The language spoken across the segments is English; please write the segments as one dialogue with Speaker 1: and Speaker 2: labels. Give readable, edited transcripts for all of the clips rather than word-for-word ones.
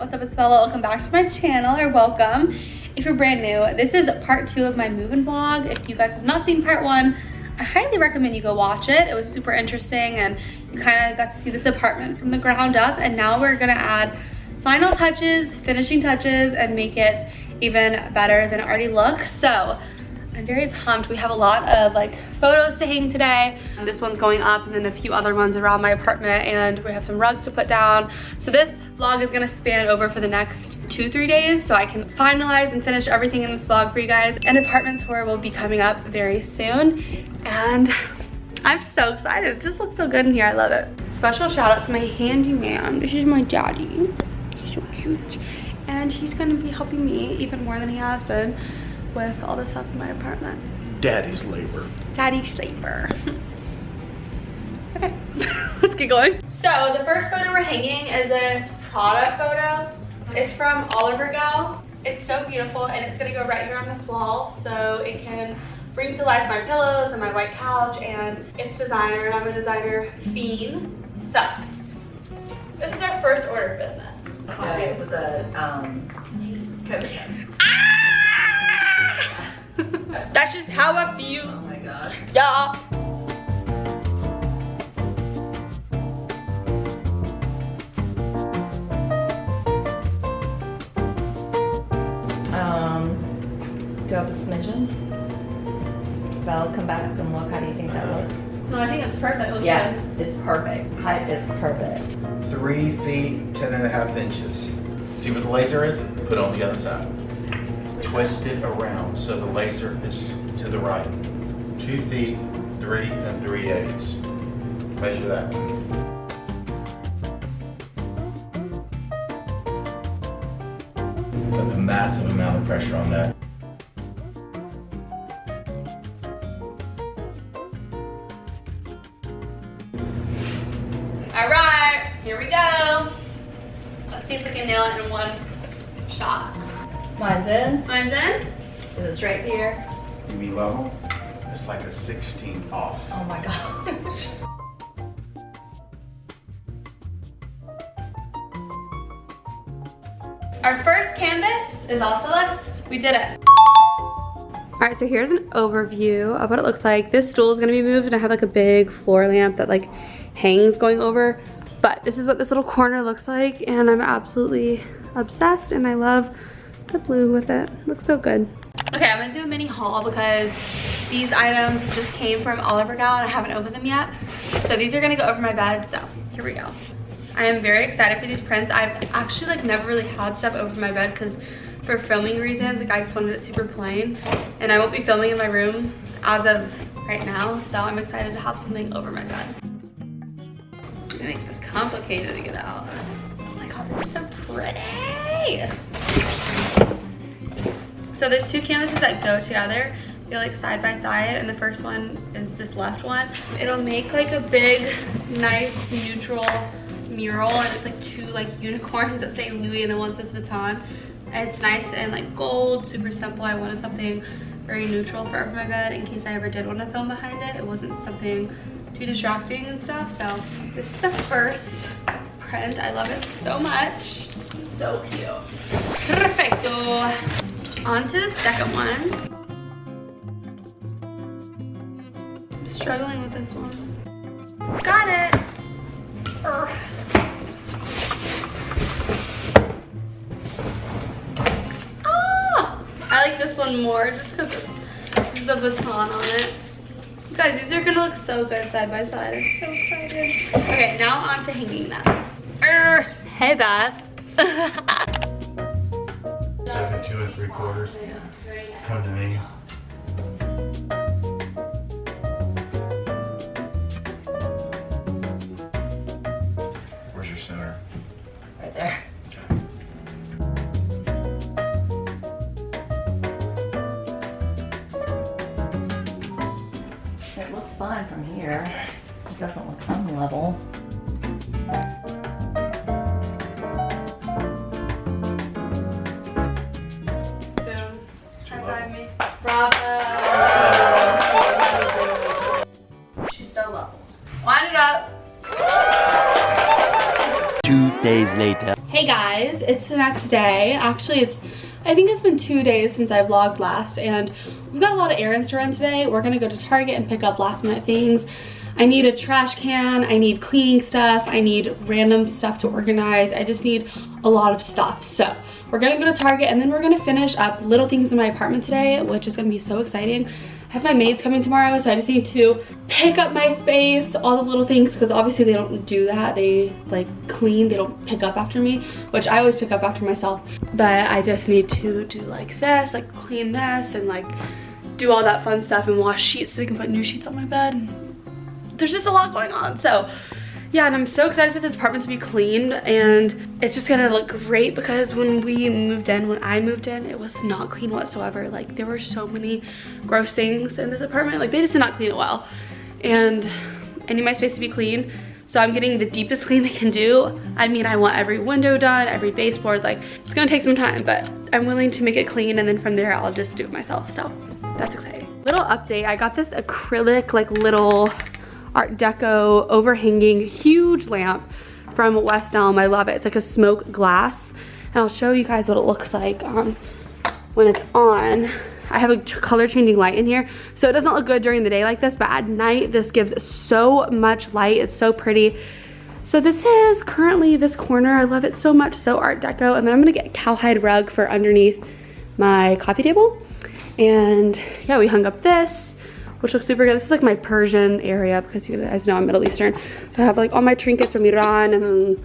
Speaker 1: What's up, it's Bella. Welcome back to my channel, or welcome. If you're brand new, this is part 2 of my move-in vlog. If you guys have not seen part 1, I highly recommend you go watch it. It was super interesting and you kind of got to see this apartment from the ground up, and now we're gonna add final touches, finishing touches, and make it even better than it already looks. So I'm very pumped. We have a lot of like photos to hang today. This one's going up and then a few other ones around my apartment, and we have some rugs to put down. So this vlog is gonna span over for the next 2-3 days so I can finalize and finish everything in this vlog for you guys. An apartment tour will be coming up very soon, and I'm so excited. It just looks so good in here. I love it. Special shout out to my handyman. This is my daddy. He's so cute. And he's gonna be helping me even more than he has been with all the stuff in my apartment.
Speaker 2: Daddy's labor.
Speaker 1: Daddy's labor. Okay, let's get going. So the first photo we're hanging is this Prada photo. It's from Oliver Gal. It's so beautiful, and it's gonna go right here on this wall so it can bring to life my pillows and my white couch, and it's designer, and I'm a designer fiend. So this is our first order of business.
Speaker 3: Yeah, it was a COVID test.
Speaker 1: That's just how I feel.
Speaker 3: Oh my god.
Speaker 1: Yeah.
Speaker 3: Do you have a smidgen? Val, come back and look. How do you think that looks?
Speaker 1: No, I think it's perfect. It looks
Speaker 3: Yeah,
Speaker 1: good.
Speaker 3: it's perfect. Height is perfect.
Speaker 2: 3 feet, 10.5 inches. See where the laser is? Put it on the other side. Twist it around so the laser is to the right. 2 feet, 3 3/8. Measure that. Put a massive amount of pressure on that.
Speaker 1: All right, here we go. Let's see if we can nail it in one shot.
Speaker 3: Mine's in.
Speaker 1: Mine's in.
Speaker 3: Is it straight here?
Speaker 2: You mean level? It's like a 16th off.
Speaker 3: Oh my gosh.
Speaker 1: Our first canvas is off the list. We did it. All right, so here's an overview of what it looks like. This stool is gonna be moved, and I have like a big floor lamp that like hangs going over. But this is what this little corner looks like, and I'm absolutely obsessed, and I love the blue with it. Looks so good. Okay, I'm gonna do a mini haul because these items just came from Oliver Gal and I haven't opened them yet. So these are gonna go over my bed, so here we go. I am very excited for these prints. I've actually like never really had stuff over my bed because for filming reasons, like I just wanted it super plain, and I won't be filming in my room as of right now, so I'm excited to have something over my bed. I'm gonna make this complicated to get out. Oh my god, this is so pretty. So there's 2 canvases that go together. They're like side by side, and the first one is this left one. It'll make like a big, nice, neutral mural, and it's like 2 like unicorns that say Louis and then one says Vuitton. And it's nice and like gold, super simple. I wanted something very neutral for over my bed in case I ever did want to film behind it. It wasn't something too distracting and stuff. So this is the first print. I love it so much. So cute. Perfecto. On to the second one. I'm struggling with this one. Got it. Urgh. Ah! I like this one more just because it's the baton on it. You guys, these are gonna look so good side by side. I'm so excited. Okay, now on to hanging them. Hey, Beth.
Speaker 2: 7 2 3/4. Come to me. Where's your center?
Speaker 3: Right there. It looks fine from here. It doesn't look unlevel.
Speaker 1: Boom. High five me. Bravo. She's so level. Line it up.
Speaker 4: 2 days later.
Speaker 1: Hey guys, it's the next day. Actually, I think it's been 2 days since I vlogged last, and we've got a lot of errands to run today. We're gonna go to Target and pick up last minute things. I need a trash can, I need cleaning stuff, I need random stuff to organize. I just need a lot of stuff. So we're gonna go to Target and then we're gonna finish up little things in my apartment today, which is gonna be so exciting. I have my maids coming tomorrow, so I just need to pick up my space, all the little things, because obviously they don't do that. They like clean, they don't pick up after me, which I always pick up after myself. But I just need to do like this, like clean this, and like do all that fun stuff and wash sheets so they can put new sheets on my bed. There's just a lot going on. So yeah, and I'm so excited for this apartment to be cleaned, and it's just gonna look great because when I moved in, it was not clean whatsoever. Like there were so many gross things in this apartment. Like they just did not clean it well. And I need my space to be clean. So I'm getting the deepest clean I can do. I mean, I want every window done, every baseboard. Like it's gonna take some time, but I'm willing to make it clean, and then from there I'll just do it myself. So that's exciting. Little update, I got this acrylic like little Art Deco overhanging huge lamp from West Elm. I love it. It's like a smoke glass, and I'll show you guys what it looks like when it's on. I have a color changing light in here, so it doesn't look good during the day like this, but at night this gives so much light. It's so pretty. So this is currently this corner. I love it so much, so Art Deco. And then I'm gonna get a cowhide rug for underneath my coffee table. And yeah, we hung up this, which looks super good. This is like my Persian area because you guys know I'm Middle Eastern. So I have like all my trinkets from Iran, and then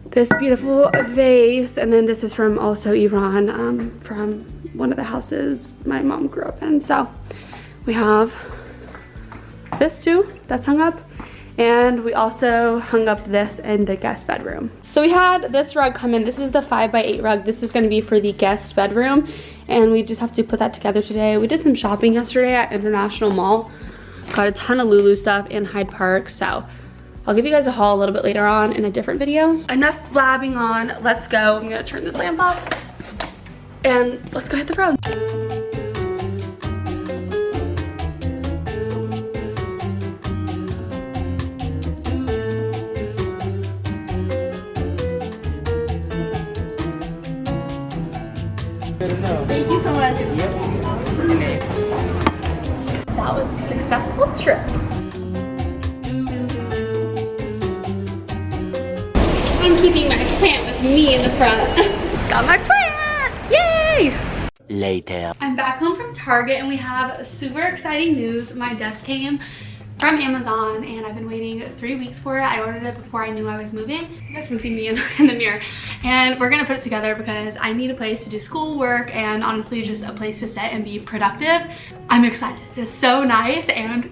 Speaker 1: this beautiful vase, and then this is from also Iran, from one of the houses my mom grew up in. So we have this too that's hung up, and we also hung up this in the guest bedroom. So we had this rug come in. This is the 5x8 rug. This is gonna be for the guest bedroom, and we just have to put that together today. We did some shopping yesterday at International Mall. Got a ton of Lulu stuff in Hyde Park, so I'll give you guys a haul a little bit later on in a different video. Enough blabbing on, let's go. I'm gonna turn this lamp off, and let's go hit the road. Thank you so much. That was a successful trip. I'm keeping my plant with me in the front. Got my plant! Yay!
Speaker 4: Later.
Speaker 1: I'm back home from Target, and we have super exciting news. My desk came from Amazon, and I've been waiting 3 weeks for it. I ordered it before I knew I was moving. You guys can see me in the mirror. And we're gonna put it together because I need a place to do schoolwork and honestly just a place to sit and be productive. I'm excited. It's so nice, and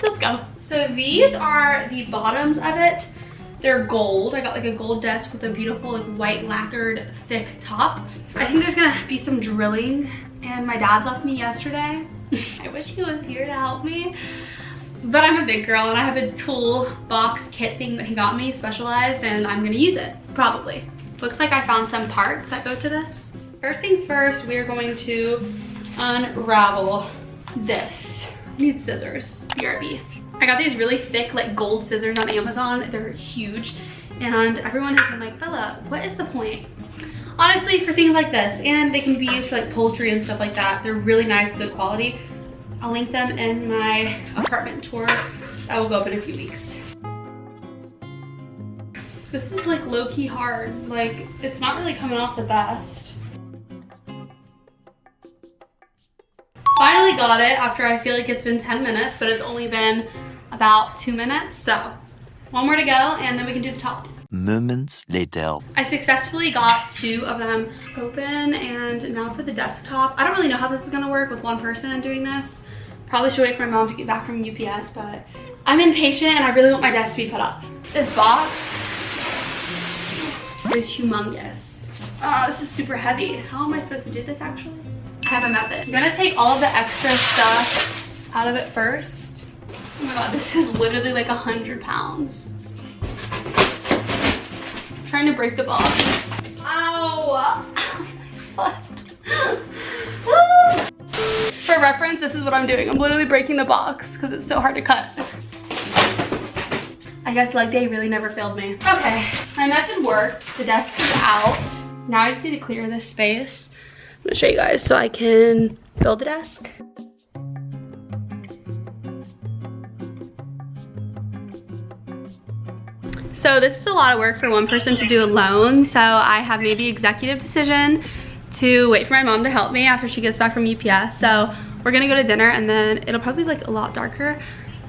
Speaker 1: let's go. So these are the bottoms of it. They're gold. I got like a gold desk with a beautiful like white lacquered thick top. I think there's gonna be some drilling, and my dad left me yesterday. I wish he was here to help me. But I'm a big girl, and I have a toolbox kit thing that he got me, specialized, and I'm gonna use it, probably. Looks like I found some parts that go to this. First things first, we're going to unravel this. I need scissors, BRB. I got these really thick like gold scissors on Amazon. They're huge, and everyone has been like, Bella, what is the point? Honestly, for things like this, and they can be used for like poultry and stuff like that. They're really nice, good quality. I'll link them in my apartment tour that will go up in a few weeks. This is like low-key hard. Like, it's not really coming off the best. Finally got it after I feel like it's been 10 minutes, but it's only been about 2 minutes. So one more to go, and then we can do the top.
Speaker 4: Moments later.
Speaker 1: I successfully got 2 of them open, and now for the desktop. I don't really know how this is gonna work with one person doing this. Probably should wait for my mom to get back from UPS, but I'm impatient and I really want my desk to be put up. This box is humongous. Oh, this is super heavy. How am I supposed to do this actually? I have a method. I'm gonna take all of the extra stuff out of it first. Oh my god, this is literally like 100 pounds. I'm trying to break the box. Ow! Ow, my foot. For reference, this is what I'm doing. I'm literally breaking the box because it's so hard to cut. I guess leg day really never failed me. Okay, my method worked. The desk is out. Now I just need to clear this space. I'm gonna show you guys so I can build the desk. So this is a lot of work for one person to do alone. So I have made the executive decision to wait for my mom to help me after she gets back from UPS. So we're gonna go to dinner and then it'll probably be like a lot darker.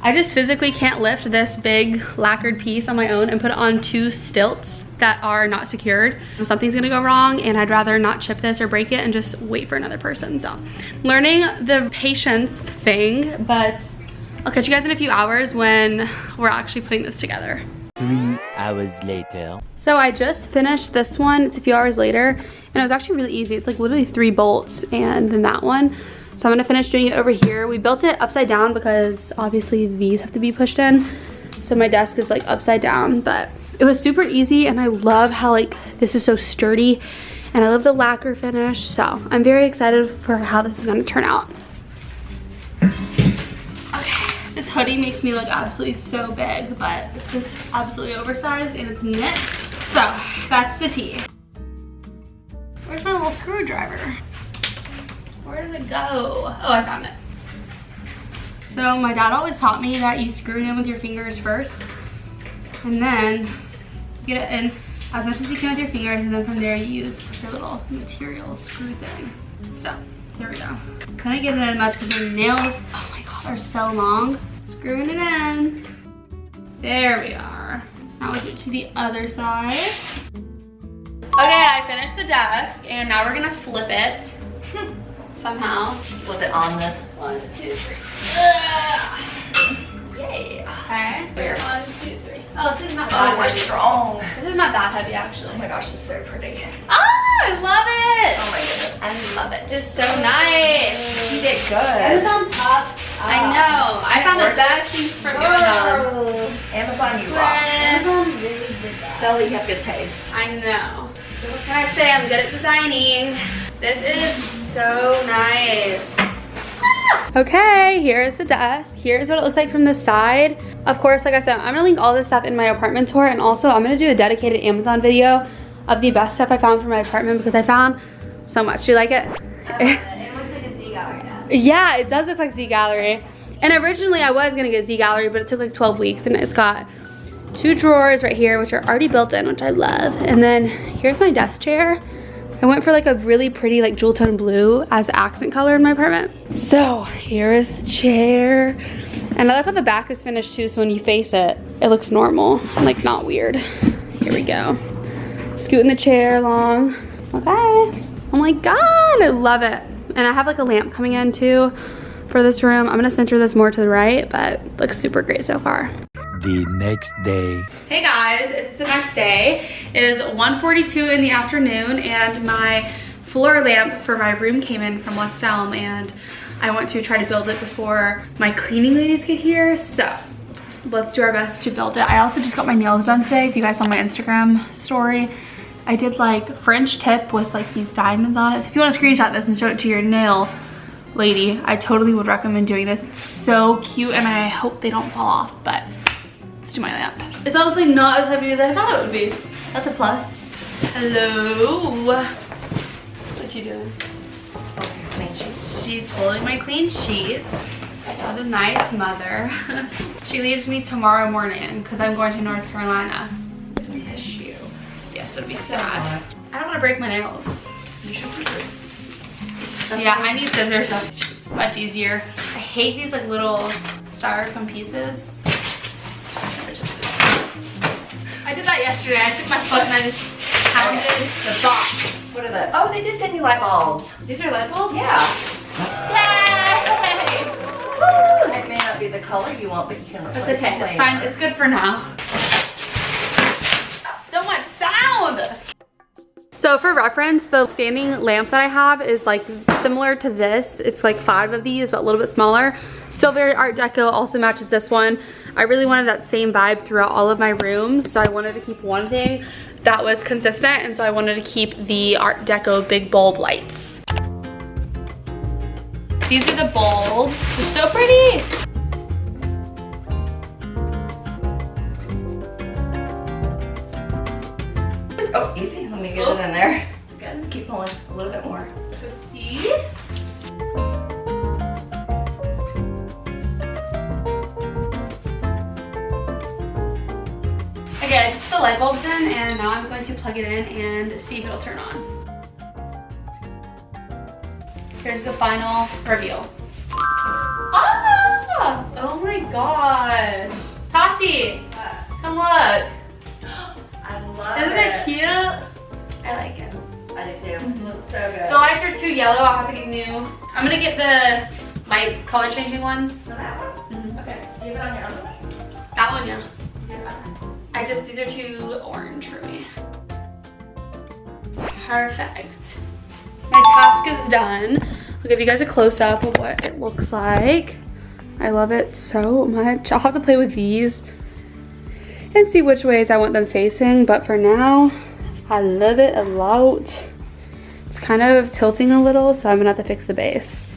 Speaker 1: I just physically can't lift this big lacquered piece on my own and put it on 2 stilts that are not secured. Something's gonna go wrong and I'd rather not chip this or break it and just wait for another person. So learning the patience thing, but I'll catch you guys in a few hours when we're actually putting this together.
Speaker 4: 3 hours later.
Speaker 1: So I just finished this one. It's a few hours later and it was actually really easy. It's like literally 3 bolts and then that one. So I'm gonna finish doing it over here. We built it upside down because obviously these have to be pushed in. So my desk is like upside down, but it was super easy and I love how like this is so sturdy and I love the lacquer finish. So I'm very excited for how this is gonna turn out. Okay, this hoodie makes me look absolutely so big, but it's just absolutely oversized and it's knit. So that's the tea. Where's my little screwdriver? Where did it go? Oh, I found it. So my dad always taught me that you screw it in with your fingers first and then get it in as much as you can with your fingers and then from there you use your little material screw thing. So there we go. Couldn't get it in much because my nails, oh my god, are so long. Screwing it in. There we are. Now we'll do it to the other side. Okay, I finished the desk and now we're gonna flip it. Somehow.
Speaker 3: Was it on the
Speaker 1: 1, 2, 3. Yay. Okay.
Speaker 3: Where?
Speaker 1: 1, 2, 3. Oh, this is not
Speaker 3: Oh,
Speaker 1: that
Speaker 3: we're
Speaker 1: heavy.
Speaker 3: strong.
Speaker 1: This is not that heavy actually.
Speaker 3: Oh my gosh, this is so pretty.
Speaker 1: Ah, I love it.
Speaker 3: Oh my goodness, I love it.
Speaker 1: It's so nice.
Speaker 3: You did good.
Speaker 1: Amazon top. I know. I found the best things from Amazon.
Speaker 3: Amazon, you rock.
Speaker 1: Amazon really did that.
Speaker 3: Tell you have good taste.
Speaker 1: I know. What can I say? I'm good at designing. This is so nice. Okay, here's the desk. Here's what it looks like from the side. Of course, like I said, I'm gonna link all this stuff in my apartment tour, and also I'm gonna do a dedicated Amazon video of the best stuff I found for my apartment because I found so much. Do you like it?
Speaker 3: I love it. It looks like a Z Gallery desk.
Speaker 1: Yeah, it does look like Z Gallery. And originally I was gonna get Z Gallery, but it took like 12 weeks, and it's got 2 drawers right here, which are already built in, which I love. And then here's my desk chair. I went for like a really pretty like jewel tone blue as accent color in my apartment. So here is the chair. And I love how the back is finished too, so when you face it, it looks normal, like not weird. Here we go. Scooting the chair along. Okay. Oh my God, I love it. And I have like a lamp coming in too for this room. I'm gonna center this more to the right, but it looks super great so far.
Speaker 4: The next day.
Speaker 1: Hey guys, it's the next day. It is 1:42 in the afternoon and my floor lamp for my room came in from West Elm and I want to try to build it before my cleaning ladies get here. So let's do our best to build it. I also just got my nails done today. If you guys saw my Instagram story, I did like French tip with like these diamonds on it. So if you want to screenshot this and show it to your nail lady, I totally would recommend doing this. It's so cute and I hope they don't fall off, but to my lamp. It's honestly not as heavy as I thought it would be. That's a plus. Hello. What you doing?
Speaker 3: Clean sheets.
Speaker 1: She's folding my clean sheets. What a nice mother. She leaves me tomorrow morning because I'm going to North Carolina.
Speaker 3: I miss you.
Speaker 1: Yes, it'll be sad. I don't want to break my nails.
Speaker 3: Use your scissors.
Speaker 1: Yeah, I need scissors. It's much easier. I hate these like little styrofoam pieces. I did that yesterday. I took my foot and I just pounded the box.
Speaker 3: What are the? Oh, they did send you light bulbs.
Speaker 1: These are light bulbs?
Speaker 3: Yeah.
Speaker 1: Yay!
Speaker 3: Woo! It may not be the color you want, but you can replace
Speaker 1: It's okay.
Speaker 3: it
Speaker 1: It's
Speaker 3: later.
Speaker 1: fine. It's good for now. So much sound! So for reference, the standing lamp that I have is like similar to this. It's like 5 of these, but a little bit smaller. Still very Art Deco, also matches this one. I really wanted that same vibe throughout all of my rooms, so I wanted to keep one thing that was consistent, and so I wanted to keep the Art Deco big bulb lights. These are the bulbs. They're so pretty.
Speaker 3: Oh, easy. Let me get it in there.
Speaker 1: Good.
Speaker 3: Keep pulling a little bit more.
Speaker 1: Twisty. Okay, I just put the light bulbs in and now I'm going to plug it in and see if it'll turn on. Here's the final reveal. Ah! Oh my gosh. Tati, come look.
Speaker 3: I love
Speaker 1: Isn't it cute? I like it.
Speaker 3: I do too. It looks so good.
Speaker 1: The lights are too yellow, I'll have to get new. I'm gonna get the light color changing ones.
Speaker 3: So that one?
Speaker 1: Mhm.
Speaker 3: Okay. Do you have it on your other one?
Speaker 1: That one, yeah. These are too orange for me. Perfect. My task is done. I'll give you guys a close up of what it looks like. I love it so much. I'll have to play with these and see which ways I want them facing, but for now, I love it a lot. It's kind of tilting a little, so I'm gonna have to fix the base.